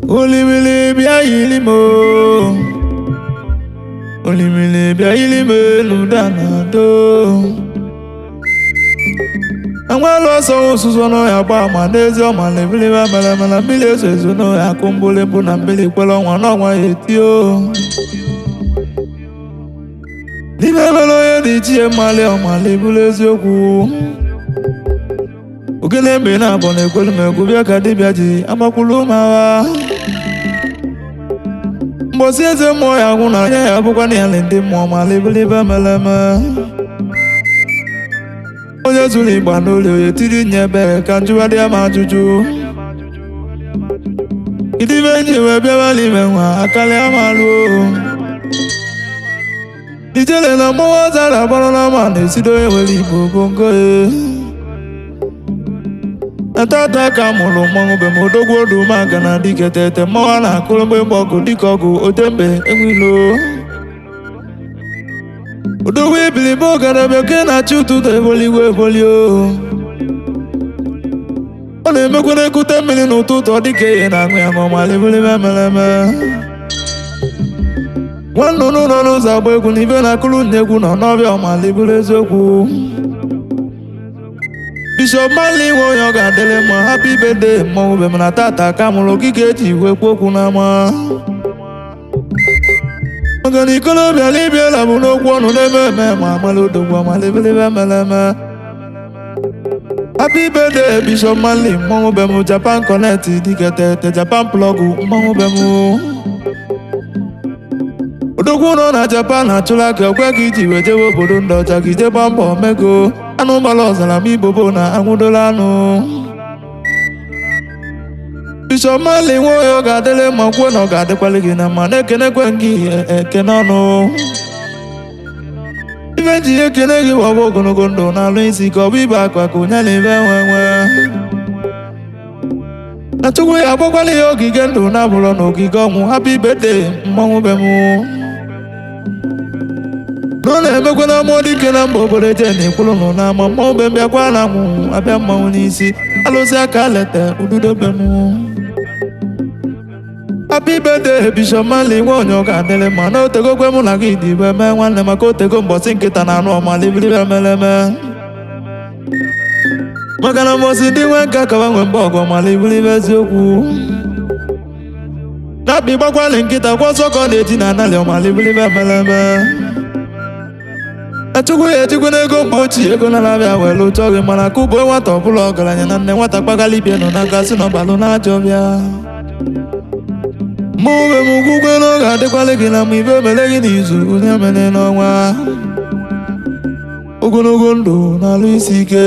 Olimile bia ilimo, olimile bia ilime ludana do. Angwalo so susono ya ba ma nezi o ma lebili ba mala bile so suno ya kumbule bu na mbili kwelo nwa no nwa etio. Libe melo ye di chie male o ma lebule eziokwu. Ogene mbe na abọ na-ekwelu m egwu bịa ka dibịa ji agbakwulu mawa. Mgbosi eze mmụọ ya gwụ na ya bụkwa na ya ndị mmụọ ma lebelebe meleme. Onye zuru igba n'oli oye tiri nye ebere ka njụwa dị ya ma ajụjụ. Idibe enyi wee bịawa n'ime nwa akali amalụ. Ijele na mmụọ zara agbara na ma na-esido onye nwere igbo bongo e. Atata ka mụrụ mmanwụ be m odogwu odu maka na dike tete mmanwụ na akụrụ mgbe mgbọgụ dịka ọgụ otembe enwilo. Odogwu ibili bụ ogara bekee na-achị ụtụtụ eboliwe ebolio. Ọ na-emekwa na-ekute mmiri n'ụtụtụ ọ dịka ihe na-aṅụ ya ma lebelebe meleme. Nwannụnụ nọ n'ụzọ agba egwu na ibe na-akụrụ nne-egwu nọ n'ọbịa ọma lebere eziokwu. Bishop Manley nwe onye ọ ga-adịrị mma happy birthday mmọnwụ be m na tata ka mụrụ ogige eji igwe kwu okwu n'ama. Maka na ikolobịa libiela bụ n'okwu ọnụ n'ebe eme ma amala odogwu ma lebelebe meleme. Happy birthday Bishop Manley mmọnwụ be m Japan Connect dike tete Japan plug mmọnwụ be m. Odogwu nọ na Japan achụrụ aka okwe ka iji wee jewe obodo ndị ọcha ka ije gba mbọ mego. Anụ gbara ọzara ma ibobo na anwụdola anụ. Bishop Manley nwe onye ọ ga-adịrị mma kwuo na ọ ga-adịkwali gị na mma na-ekenekwe gị ekene ọnụ. Ife nji ekene gị wọbụ ogologo ndụ na-alụ isi ka ọ bụ ibe akwa ka onye na-ebe nwe. Na Chukwu ya agbakwala ya ogige ndụ na-abụrọ n'ogige ọnwụ happy birthday mmọnwụ be m. N'ọ na-emekwa na mmụọ dike na mba obodo eje na-ekwulu nụ n'ama mmụọ be mbịakwa na anwụ abịa mmanwụ n'isi alụsị aka leta ududo be m. Happy birthday Bishop Manley nwe onye ọ ga-adịrị mma na otegokwe mụ na gị dị ibe mee nwanne maka otego mbọsị nkịta na anụ ọma libiribe meleme. Maka na mbọsị dị nwe nka kawa nwe mgbe ọgọ ma libiribe eziokwu. Na-akpị gbakwali nkịta kwa ọsọ ka ọ na-eji na analị ọma libiribe meleme. Achukwu ya ejikwa n'ego mgbe ochie ego na-abịa welu chọghị mana kụbụ nwata ọbụla ọgaranya na nne nwata kpagali ibie nọ n'aka si n'ọbalụ na-ajọ bịa. Mmụọ be m ugwugwe na ọ ga-adịkwali gị na ma ibe mere gị n'izu onye mere n'ọnwa. Ogologo ndụ na-alụ isi ike.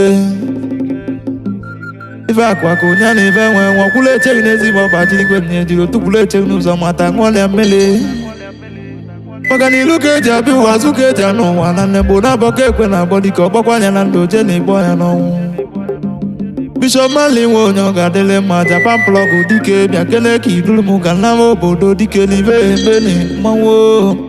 Ife akwa ka onye na-ebe nwe nwakwụla echeghị n'ezigbo ọba jiri igwe nne jiri otukwula echeghị n'ụzọ mata ṅụọ ya mmiri. Maka na ilu ka eji abịa ụwa azụ ka eji anụ ụwa na nne gboo na-abọ ka ekwe na abọ dịka ọgbakwa anya na ndụ oje na-egbo ya n'ọnwụ. Bishop Manley nwe onye ọ ga-adịrị mma Japan plug dike bịa kele ka iduru m ka nna m obodo dike n'ibe ebe na mmanwụ.